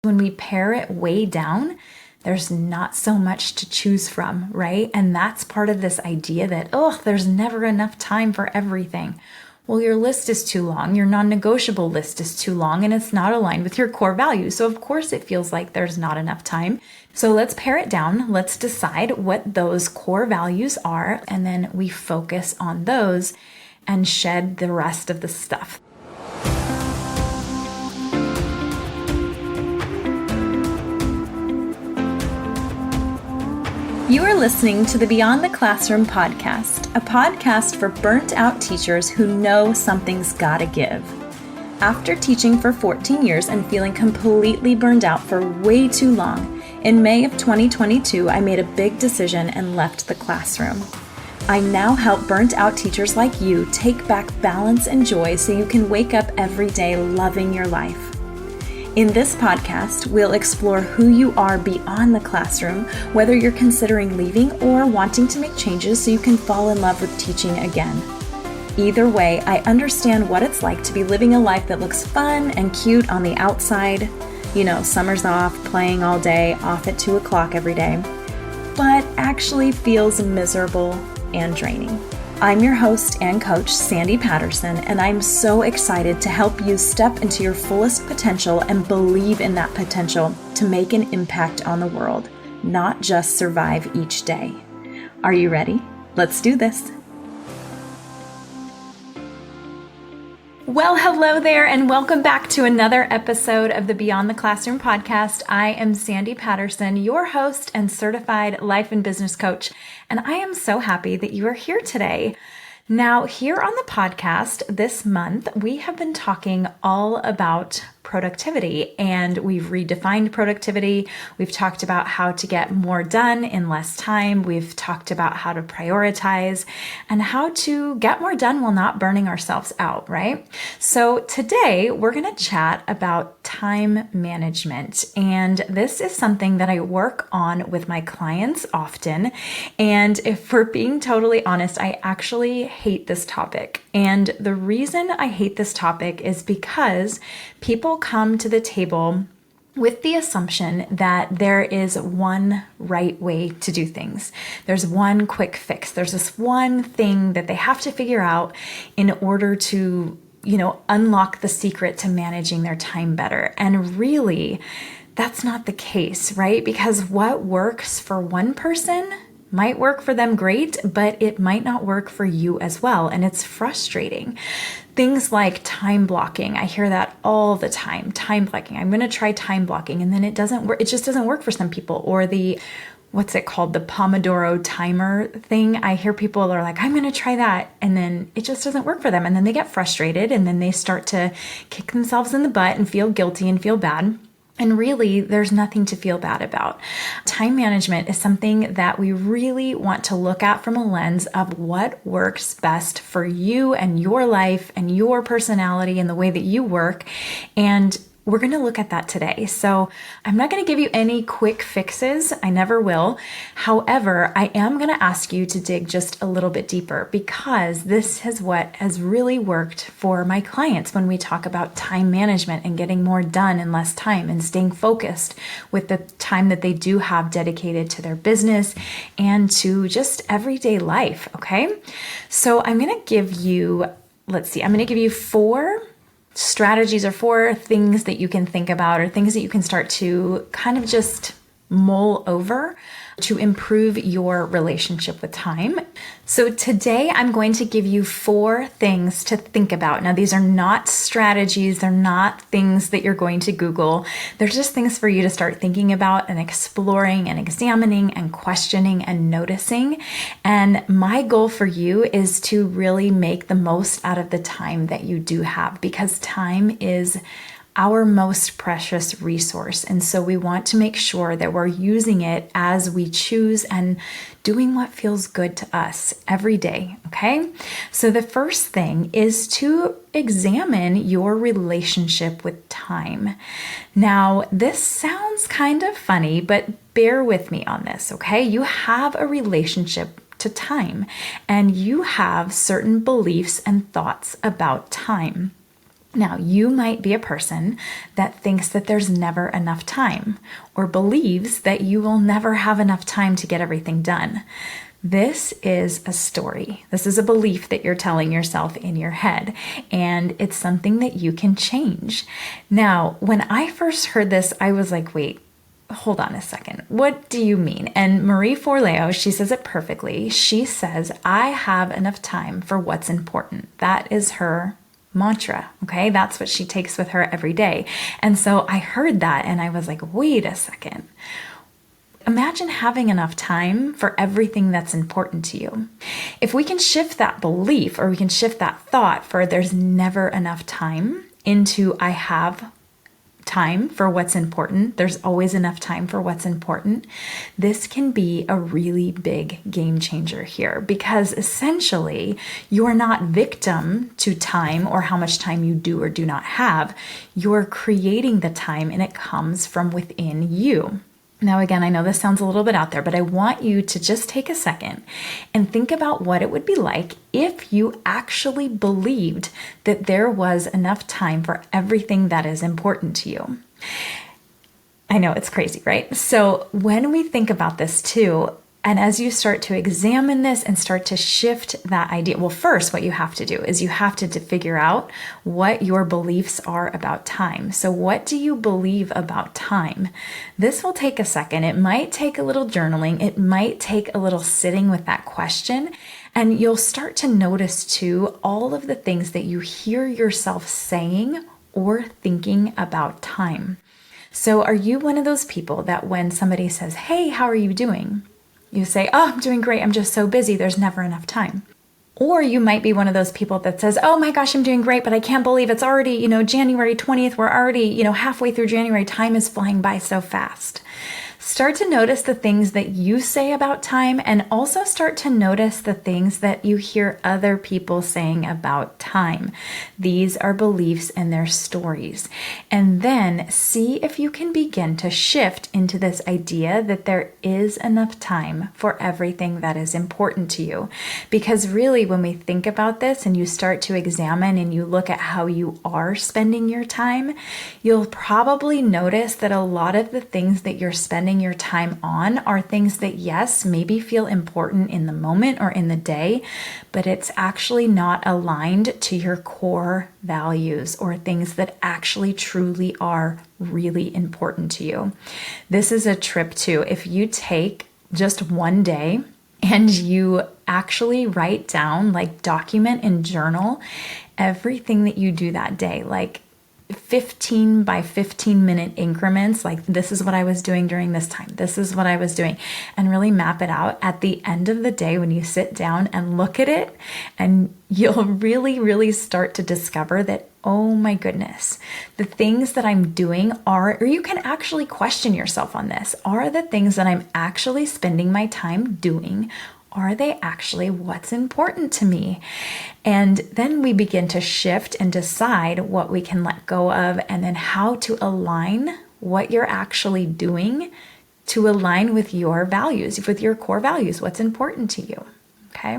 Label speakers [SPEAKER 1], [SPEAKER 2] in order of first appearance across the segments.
[SPEAKER 1] When we pare it way down, there's not so much to choose from, right? And that's part of this idea that, there's never enough time for everything. Well, your list is too long, your non-negotiable list is too long, and it's not aligned with your core values. So of course it feels like there's not enough time. So let's pare it down. Let's decide what those core values are, and then we focus on those and shed the rest of the stuff. You are listening to the Beyond the Classroom podcast, a podcast for burnt out teachers who know something's gotta give. After teaching for 14 years and feeling completely burned out for way too long, in May of 2022, I made a big decision and left the classroom. I now help burnt out teachers like you take back balance and joy so you can wake up every day loving your life. In this podcast, we'll explore who you are beyond the classroom, whether you're considering leaving or wanting to make changes so you can fall in love with teaching again. Either way, I understand what it's like to be living a life that looks fun and cute on the outside. You know, summer's off, playing all day, off at 2 o'clock every day, but actually feels miserable and draining. I'm your host and coach, Sandy Patterson, and I'm so excited to help you step into your fullest potential and believe in that potential to make an impact on the world, not just survive each day. Are you ready? Let's do this. Well, hello there, and welcome back to another episode of the Beyond the Classroom podcast. I am Sandy Patterson, your host and certified life and business coach, and I am so happy that you are here today. Now, here on the podcast this month, we have been talking all about productivity, and we've redefined productivity. We've talked about how to get more done in less time. We've talked about how to prioritize and how to get more done while not burning ourselves out, right? So today we're going to chat about time management. And this is something that I work on with my clients often. And if we're being totally honest, I actually hate this topic. And the reason I hate this topic is because people come to the table with the assumption that there is one right way to do things. There's one quick fix. There's this one thing that they have to figure out in order to, unlock the secret to managing their time better. And really, that's not the case, right? Because what works for one person might work for them great, but it might not work for you as well. And it's frustrating. Things like time blocking. I hear that all the time. Time blocking. I'm going to try time blocking. And then it doesn't work. It just doesn't work for some people. Or the Pomodoro timer thing. I hear people are like, I'm going to try that. And then it just doesn't work for them. And then they get frustrated and then they start to kick themselves in the butt and feel guilty and feel bad. And really, there's nothing to feel bad about. Time management is something that we really want to look at from a lens of what works best for you and your life and your personality and the way that you work. And we're going to look at that today. So I'm not going to give you any quick fixes. I never will. However, I am going to ask you to dig just a little bit deeper because this is what has really worked for my clients when we talk about time management and getting more done in less time and staying focused with the time that they do have dedicated to their business and to just everyday life. Okay. So I'm going to give you, I'm going to give you 4 strategies or 4 things that you can think about or things that you can start to kind of just mull over to improve your relationship with time. So today I'm going to give you 4 things to think about. Now, these are not strategies. They're not things that you're going to Google. They're just things for you to start thinking about and exploring and examining and questioning and noticing. And my goal for you is to really make the most out of the time that you do have, because time is our most precious resource. And so we want to make sure that we're using it as we choose and doing what feels good to us every day, okay? So the first thing is to examine your relationship with time. Now, this sounds kind of funny, but bear with me on this, okay? You have a relationship to time, and you have certain beliefs and thoughts about time. Now, you might be a person that thinks that there's never enough time or believes that you will never have enough time to get everything done. This is a story. This is a belief that you're telling yourself in your head, and it's something that you can change. Now, when I first heard this, I was like, wait, hold on a second. What do you mean? And Marie Forleo, she says it perfectly. She says, I have enough time for what's important. That is her mantra. Okay. That's what she takes with her every day. And so I heard that and I was like, wait a second. Imagine having enough time for everything that's important to you. If we can shift that belief, or we can shift that thought for there's never enough time into I have time for what's important. There's always enough time for what's important. This can be a really big game changer here, because essentially you're not victim to time or how much time you do or do not have. You're creating the time, and it comes from within you. Now, again, I know this sounds a little bit out there, but I want you to just take a second and think about what it would be like if you actually believed that there was enough time for everything that is important to you. I know it's crazy, right? So when we think about this too, and as you start to examine this and start to shift that idea, well, first, what you have to do is you have to figure out what your beliefs are about time. So what do you believe about time? This will take a second. It might take a little journaling. It might take a little sitting with that question. And you'll start to notice too, all of the things that you hear yourself saying or thinking about time. So are you one of those people that when somebody says, hey, how are you doing? You say, oh, I'm doing great. I'm just so busy. There's never enough time. Or you might be one of those people that says, oh my gosh, I'm doing great, but I can't believe it's already, January 20th. We're already, halfway through January. Time is flying by so fast. Start to notice the things that you say about time, and also start to notice the things that you hear other people saying about time. These are beliefs and their stories. And then see if you can begin to shift into this idea that there is enough time for everything that is important to you. Because really, when we think about this and you start to examine and you look at how you are spending your time, you'll probably notice that a lot of the things that you're spending your time on are things that, yes, maybe feel important in the moment or in the day, but it's actually not aligned to your core values or things that actually truly are really important to you. This is a trip too. If you take just one day and you actually write down, like document and journal everything that you do that day, like 15 by 15 minute increments, like this is what I was doing during this time. This is what I was doing, and really map it out at the end of the day when you sit down and look at it, and you'll really, really start to discover that, oh my goodness, the things that I'm doing are, or you can actually question yourself on this, are the things that I'm actually spending my time doing, are they actually what's important to me? And then we begin to shift and decide what we can let go of, and then how to align what you're actually doing to align with your values, with your core values, what's important to you. Okay.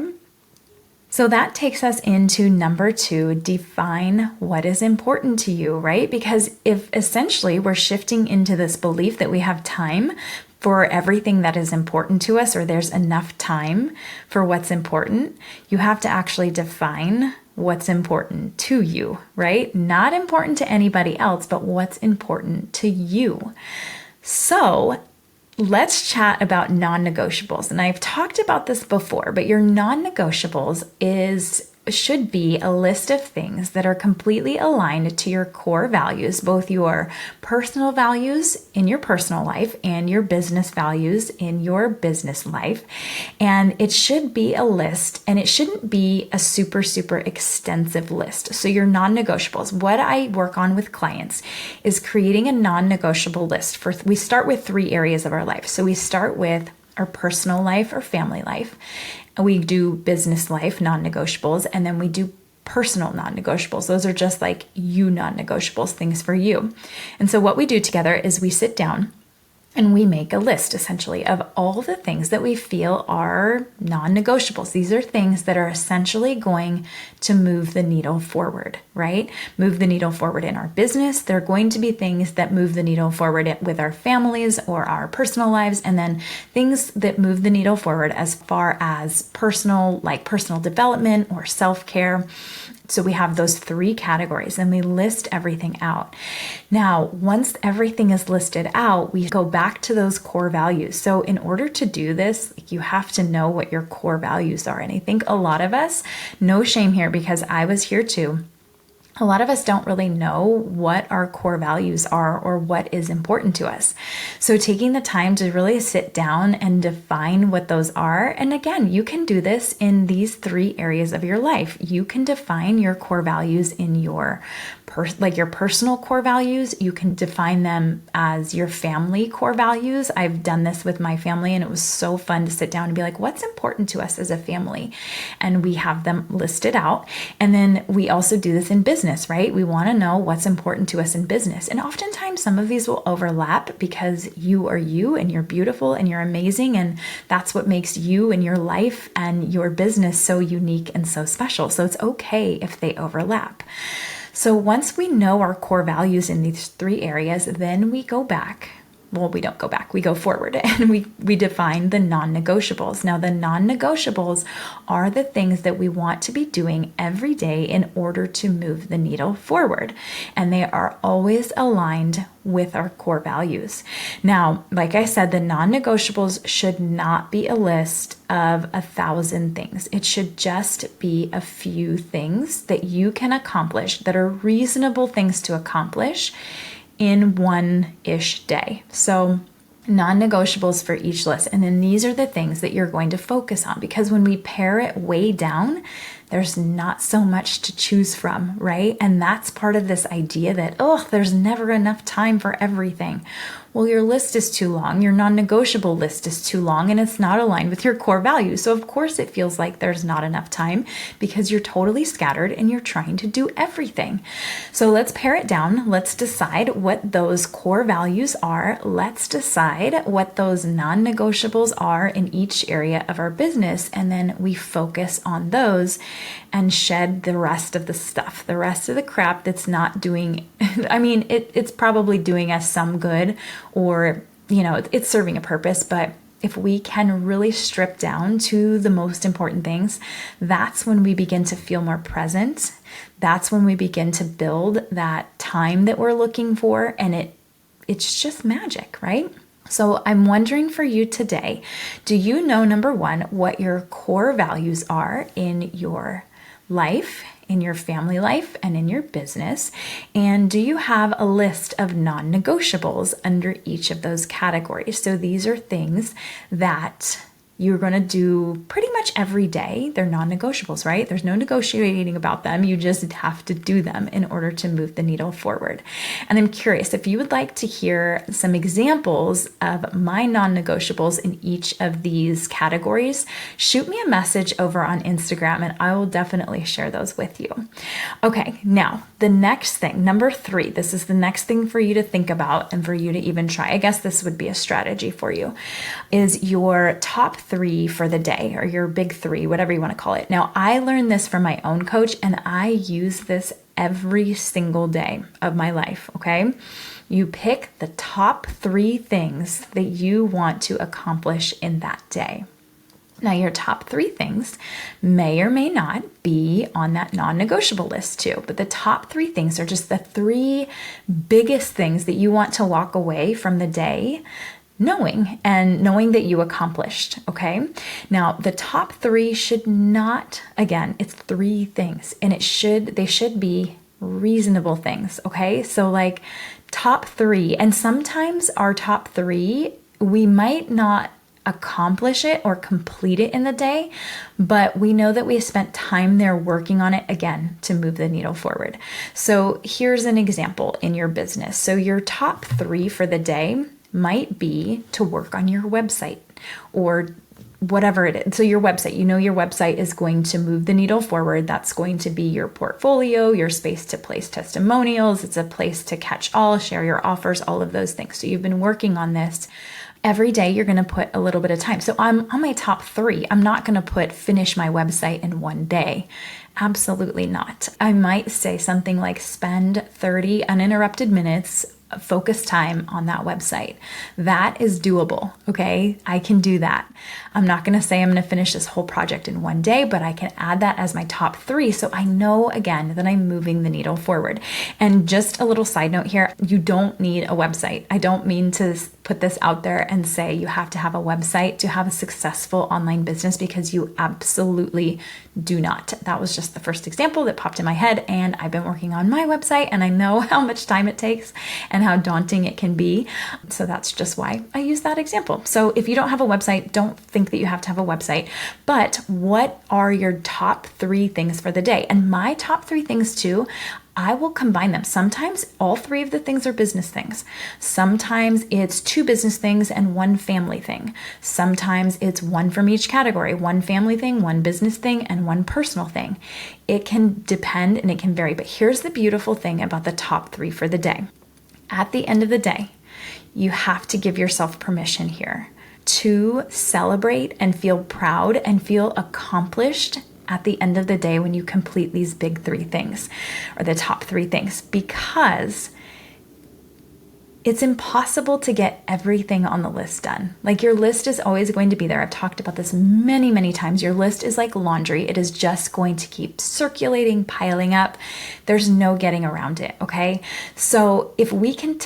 [SPEAKER 1] So that takes us into number 2, define what is important to you, right? Because if essentially we're shifting into this belief that we have time for everything that is important to us, or there's enough time for what's important, you have to actually define what's important to you, right? Not important to anybody else, but what's important to you. So let's chat about non-negotiables. And I've talked about this before, but your non-negotiables should be a list of things that are completely aligned to your core values, both your personal values in your personal life and your business values in your business life. And it should be a list, and it shouldn't be a super, super extensive list. So your non-negotiables, what I work on with clients is creating a non-negotiable list. We start with 3 areas of our life. So we start with our personal life or family life. We do business life non-negotiables, and then we do personal non-negotiables. Those are just like you non-negotiables, things for you. And so what we do together is we sit down And we make a list essentially of all the things that we feel are non-negotiables. These are things that are essentially going to move the needle forward, right? Move the needle forward in our business. They're going to be things that move the needle forward with our families or our personal lives. And then things that move the needle forward as far as personal, like personal development or self-care. So we have those 3 categories and we list everything out. Now, once everything is listed out, we go back to those core values. So in order to do this, you have to know what your core values are. And I think a lot of us, no shame here because I was here too. A lot of us don't really know what our core values are or what is important to us. So taking the time to really sit down and define what those are. And again, you can do this in these 3 areas of your life. You can define your core values in your your personal core values. You can define them as your family core values. I've done this with my family and it was so fun to sit down and be like, what's important to us as a family? And we have them listed out. And then we also do this in business, right? We want to know what's important to us in business. And oftentimes some of these will overlap because you are you and you're beautiful and you're amazing. And that's what makes you and your life and your business so unique and so special. So it's okay if they overlap. So once we know our core values in these 3 areas, then we go back. Well, we don't go back, we go forward and we define the non-negotiables. Now, the non-negotiables are the things that we want to be doing every day in order to move the needle forward. And they are always aligned with our core values. Now, like I said, the non-negotiables should not be a list of 1,000 things. It should just be a few things that you can accomplish that are reasonable things to accomplish in one-ish day. So non-negotiables for each list. And then these are the things that you're going to focus on, because when we pare it way down, there's not so much to choose from, right? And that's part of this idea that, there's never enough time for everything. Well, your list is too long, your non-negotiable list is too long, and it's not aligned with your core values. So of course it feels like there's not enough time because you're totally scattered and you're trying to do everything. So let's pare it down. Let's decide what those core values are. Let's decide what those non-negotiables are in each area of our business. And then we focus on those and shed the rest of the stuff, the rest of the crap that's not doing, it's probably doing us some good, or, it's serving a purpose. But if we can really strip down to the most important things, that's when we begin to feel more present. That's when we begin to build that time that we're looking for. And it's just magic, right? So I'm wondering for you today, do you know, number 1, what your core values are in your life, in your family life, and in your business? And do you have a list of non-negotiables under each of those categories? So these are things that you're going to do pretty much every day. They're non-negotiables, right? There's no negotiating about them. You just have to do them in order to move the needle forward. And I'm curious if you would like to hear some examples of my non-negotiables in each of these categories, shoot me a message over on Instagram and I will definitely share those with you. Okay, now the next thing, number 3, this is the next thing for you to think about and for you to even try. I guess this would be a strategy for you, is your top 3 for the day, or your big 3, whatever you want to call it. Now, I learned this from my own coach and I use this every single day of my life, okay? You pick the top 3 things that you want to accomplish in that day. Now, your top 3 things may or may not be on that non-negotiable list too, but the top 3 things are just the 3 biggest things that you want to walk away from the day knowing that you accomplished, okay? Now, the top 3 should not, again, it's 3 things, and they should be reasonable things, okay? So like top 3, and sometimes our top 3, we might not accomplish it or complete it in the day, but we know that we spent time there working on it, again, to move the needle forward. So here's an example in your business. So your top 3 for the day might be to work on your website, or whatever it is. So your website, your website is going to move the needle forward. That's going to be your portfolio, your space to place testimonials. It's a place to catch all, share your offers, all of those things. So you've been working on this. Every day you're going to put a little bit of time. So I'm on my top 3. I'm not going to finish my website in one day. Absolutely not. I might say something like spend 30 uninterrupted minutes focus time on that website. That is doable. Okay. I can do that. I'm not going to say I'm going to finish this whole project in one day, but I can add that as my top 3. So I know again that I'm moving the needle forward. And just a little side note here, you don't need a website. I don't mean to put this out there and say you have to have a website to have a successful online business, because you absolutely do not. That was just the first example that popped in my head, and I've been working on my website and I know how much time it takes and how daunting it can be. So that's just why I use that example. So if you don't have a website, don't think that you have to have a website, but what are your top 3 things for the day? And my top 3 things too, I will combine them. Sometimes all 3 of the things are business things. Sometimes it's 2 business things and 1 family thing. Sometimes it's 1 from each category, 1 family thing, 1 business thing, and 1 personal thing. It can depend and it can vary, but here's the beautiful thing about the top 3 for the day. At the end of the day, you have to give yourself permission here to celebrate and feel proud and feel accomplished at the end of the day when you complete these big 3 things, or the top 3 things, because it's impossible to get everything on the list done. Like, your list is always going to be there. I've talked about this many, many times. Your list is like laundry. It is just going to keep circulating, piling up. There's no getting around it. Okay. So if we can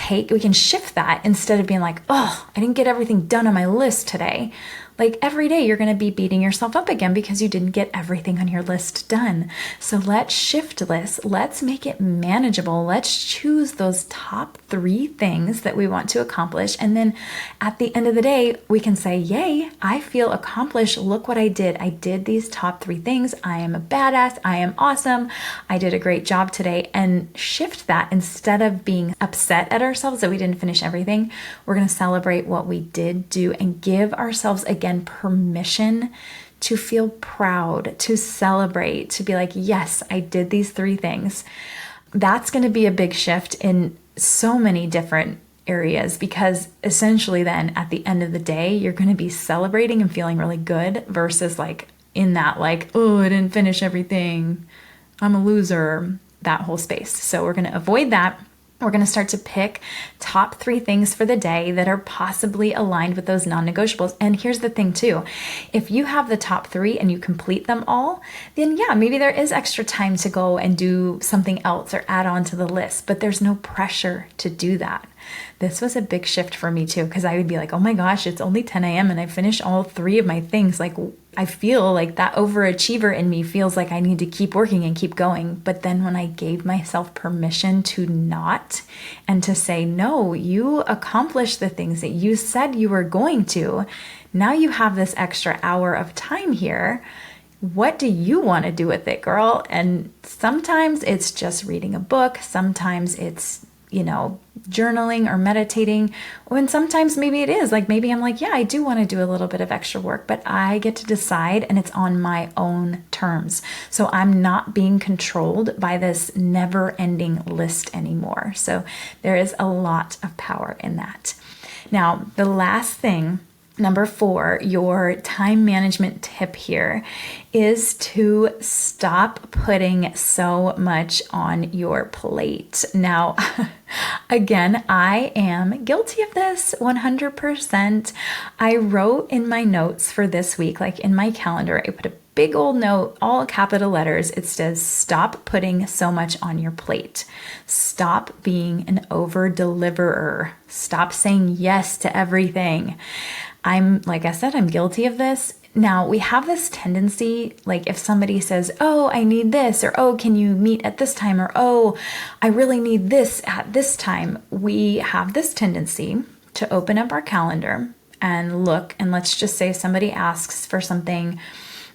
[SPEAKER 1] shift that, instead of being like, oh, I didn't get everything done on my list today. Like, every day you're going to be beating yourself up again because you didn't get everything on your list done. So let's shift lists. Let's make it manageable. Let's choose those top 3 things that we want to accomplish. And then at the end of the day, we can say, yay, I feel accomplished. Look what I did. I did these top 3 things. I am a badass. I am awesome. I did a great job today. And shift that. Instead of being upset at ourselves that we didn't finish everything, we're going to celebrate what we did do and give ourselves again permission to feel proud, to celebrate, to be like, yes, I did these 3 things. That's going to be a big shift in so many different areas, because essentially then at the end of the day, you're going to be celebrating and feeling really good, versus like in that, like, oh, I didn't finish everything, I'm a loser, that whole space. So we're going to avoid that. We're going to start to pick top 3 things for the day that are possibly aligned with those non-negotiables. And here's the thing too, if you have the top 3 and you complete them all, then yeah, maybe there is extra time to go and do something else or add on to the list, but there's no pressure to do that. This was a big shift for me too, because I would be like, oh my gosh, it's only 10 a.m. and I finished all 3 of my things. Like, I feel like that overachiever in me feels like I need to keep working and keep going. But then when I gave myself permission to not, and to say, no, you accomplished the things that you said you were going to. Now you have this extra hour of time here. What do you want to do with it, girl? And sometimes it's just reading a book. Sometimes it's, journaling or meditating. And sometimes maybe it is like, maybe I'm like, yeah, I do want to do a little bit of extra work, but I get to decide, and it's on my own terms. So I'm not being controlled by this never ending list anymore. So there is a lot of power in that. Now, the last thing, number 4, your time management tip here is to stop putting so much on your plate. Now, again, I am guilty of this 100%. I wrote in my notes for this week, like in my calendar, I put a big old note, all capital letters. It says, stop putting so much on your plate. Stop being an over-deliverer. Stop saying yes to everything. Like I said, I'm guilty of this. Now, we have this tendency, like if somebody says, oh, I need this, or oh, can you meet at this time, or oh, I really need this at this time. We have this tendency to open up our calendar and look, and let's just say somebody asks for something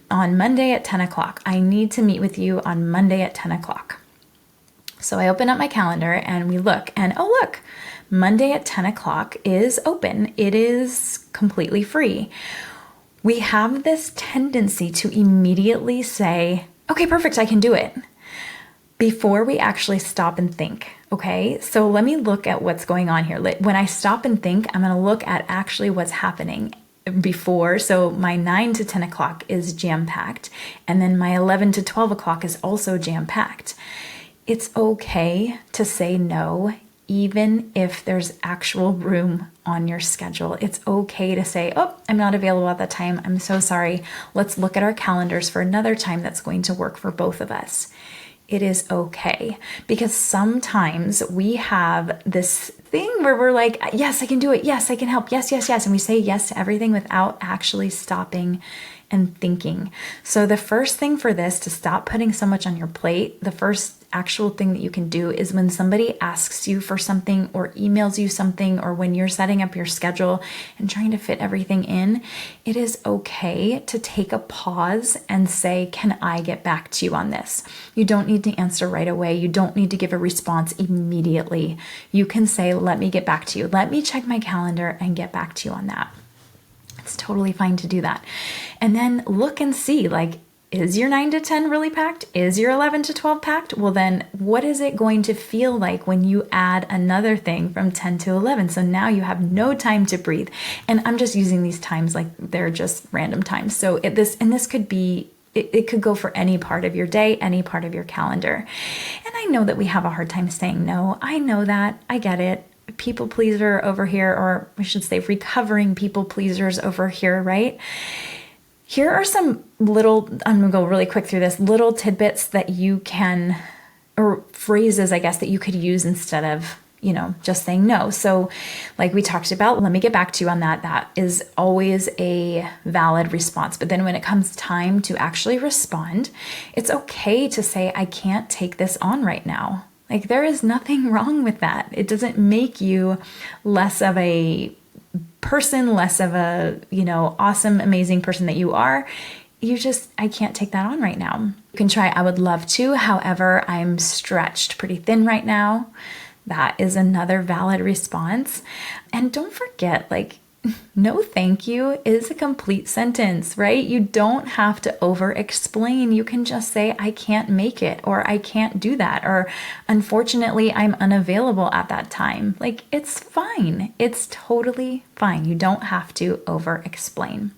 [SPEAKER 1] on Monday at 10 o'clock. I need to meet with you on Monday at 10 o'clock. So I open up my calendar and we look, and oh, look, Monday at 10 o'clock is open. It is completely free. We have this tendency to immediately say, okay, perfect, I can do it, before we actually stop and think. Okay, so let me look at what's going on here. When I stop and think, I'm going to look at actually what's happening before. So my 9 to 10 o'clock is jam-packed, and then my 11 to 12 o'clock is also jam-packed. It's okay to say no, even if there's actual room on your schedule. It's okay to say, oh, I'm not available at that time. I'm so sorry. Let's look at our calendars for another time that's going to work for both of us. It is okay, because sometimes we have this thing where we're like, yes, I can do it. Yes, I can help. Yes, yes, yes. And we say yes to everything without actually stopping and thinking. So the first thing for this, to stop putting so much on your plate, the first actual thing that you can do is when somebody asks you for something or emails you something, or when you're setting up your schedule and trying to fit everything in, it is okay to take a pause and say, can I get back to you on this? You don't need to answer right away. You don't need to give a response immediately. You can say, let me get back to you. Let me check my calendar and get back to you on that. It's totally fine to do that. And then look and see, like, is your 9 to 10 really packed? Is your 11 to 12 packed? Well, then what is it going to feel like when you add another thing from 10 to 11? So now you have no time to breathe. And I'm just using these times like they're just random times. So this could be, it could go for any part of your day, any part of your calendar. And I know that we have a hard time saying no. I know that. I get it. People pleaser over here, or I should say recovering people pleasers over here, right? Here are some little, I'm gonna go really quick through this, little tidbits that you can, or phrases, I guess, that you could use instead of, just saying no. So like we talked about, let me get back to you on that. That is always a valid response. But then when it comes time to actually respond, it's okay to say, I can't take this on right now. Like, there is nothing wrong with that. It doesn't make you less of a person, less of a, awesome, amazing person that you are. I can't take that on right now. You can try, I would love to. However, I'm stretched pretty thin right now. That is another valid response. And don't forget, like, no thank you is a complete sentence, right? You don't have to over explain. You can just say, I can't make it, or I can't do that, or unfortunately, I'm unavailable at that time. Like, it's fine. It's totally fine. You don't have to over explain.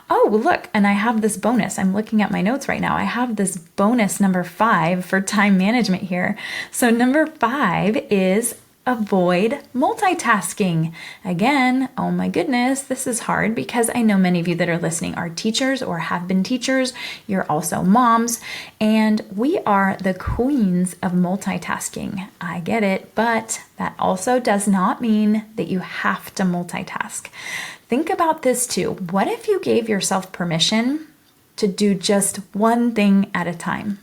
[SPEAKER 1] Oh, look, and I have this bonus. I'm looking at my notes right now. I have this bonus number 5 for time management here. So number 5 is avoid multitasking. Again, oh my goodness, this is hard, because I know many of you that are listening are teachers or have been teachers. You're also moms, and we are the queens of multitasking. I get it, but that also does not mean that you have to multitask. Think about this too. What if you gave yourself permission to do just one thing at a time?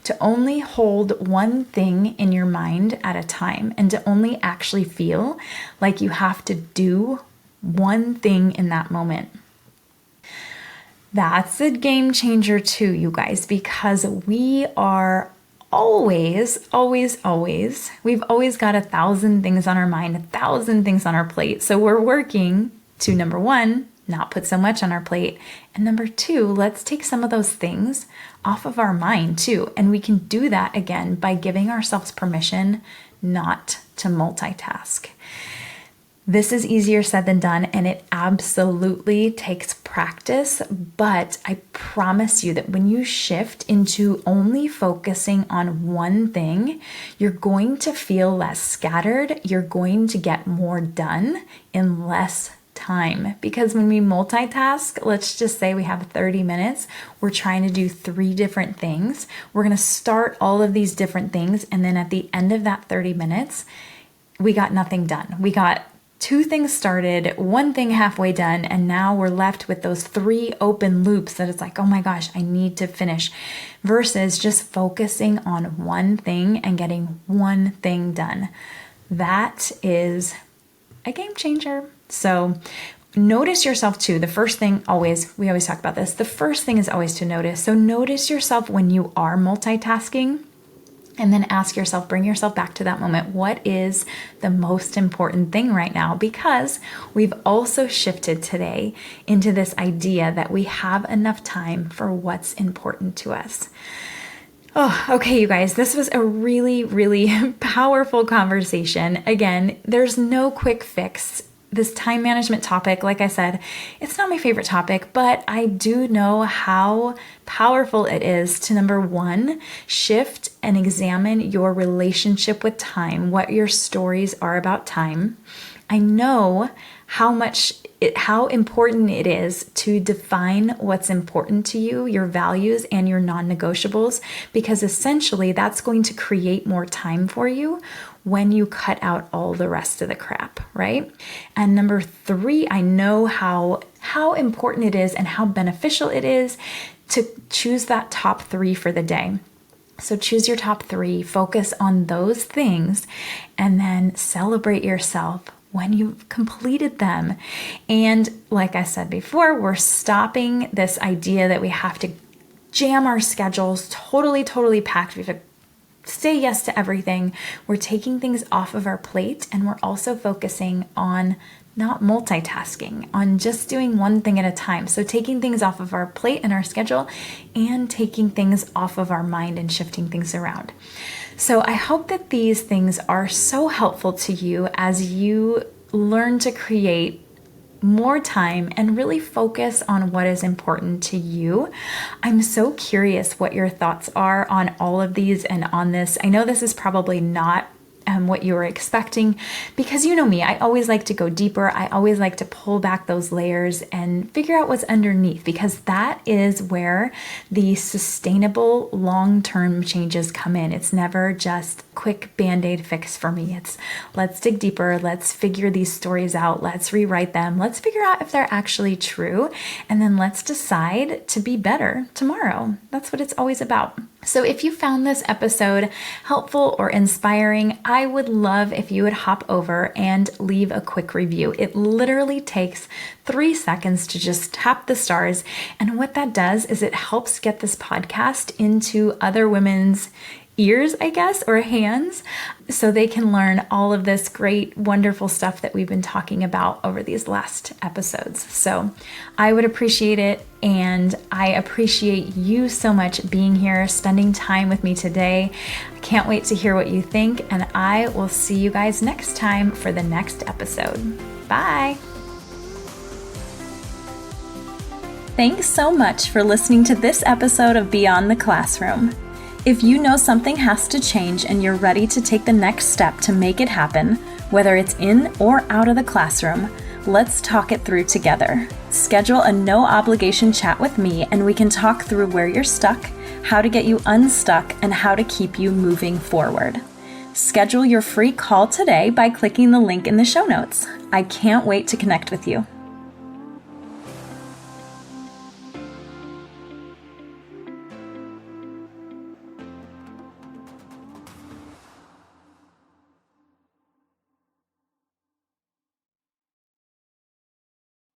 [SPEAKER 1] To only hold one thing in your mind at a time, and to only actually feel like you have to do one thing in that moment. That's a game changer too, you guys, because we are always, we've always got 1,000 things on our mind, 1,000 things on our plate. So we're working to, number 1, not put so much on our plate. And number 2, let's take some of those things off of our mind too. And we can do that again by giving ourselves permission not to multitask. This is easier said than done, and it absolutely takes practice, but I promise you that when you shift into only focusing on one thing, you're going to feel less scattered. You're going to get more done in less time, because when we multitask, let's just say we have 30 minutes, we're trying to do 3 different things. We're going to start all of these different things, and then at the end of that 30 minutes, we got nothing done. We got 2 things started, 1 thing halfway done, and now we're left with those 3 open loops that it's like, oh my gosh, I need to finish, versus just focusing on one thing and getting one thing done. That is a game changer. So notice yourself too. The first thing we always talk about this. The first thing is always to notice. So notice yourself when you are multitasking. And then ask yourself, bring yourself back to that moment. What is the most important thing right now? Because we've also shifted today into this idea that we have enough time for what's important to us. Oh, okay, you guys, this was a really, really powerful conversation. Again, there's no quick fix. This time management topic, like I said, it's not my favorite topic, but I do know how powerful it is to, number one, shift and examine your relationship with time, what your stories are about time. I know how important it is to define what's important to you, your values and your non-negotiables, because essentially that's going to create more time for you when you cut out all the rest of the crap, right? And number three, I know how important it is and how beneficial it is to choose that top three for the day. So choose your top three, focus on those things, and then celebrate yourself when you've completed them. And like I said before, we're stopping this idea that we have to jam our schedules totally packed. We have to say yes to everything. We're taking things off of our plate, and we're also focusing on not multitasking, on just doing one thing at a time. So taking things off of our plate and our schedule, and taking things off of our mind and shifting things around. So I hope that these things are so helpful to you as you learn to create more time and really focus on what is important to you. I'm so curious what your thoughts are on all of these and on this. I know this is probably not what you were expecting, because you know me, I always like to go deeper. I always like to pull back those layers and figure out what's underneath, because that is where the sustainable long-term changes come in. It's never just quick band-aid fix for me. It's let's dig deeper. Let's figure these stories out. Let's rewrite them. Let's figure out if they're actually true. And then let's decide to be better tomorrow. That's what it's always about. So if you found this episode helpful or inspiring, I would love if you would hop over and leave a quick review. It literally takes 3 seconds to just tap the stars. And what that does is it helps get this podcast into other women's ears, I guess, or hands, so they can learn all of this great, wonderful stuff that we've been talking about over these last episodes. So I would appreciate it, and I appreciate you so much being here, spending time with me today. I can't wait to hear what you think, and I will see you guys next time for the next episode. Bye! Thanks so much for listening to this episode of Beyond the Classroom. If you know something has to change and you're ready to take the next step to make it happen, whether it's in or out of the classroom, let's talk it through together. Schedule a no-obligation chat with me, and we can talk through where you're stuck, how to get you unstuck, and how to keep you moving forward. Schedule your free call today by clicking the link in the show notes. I can't wait to connect with you.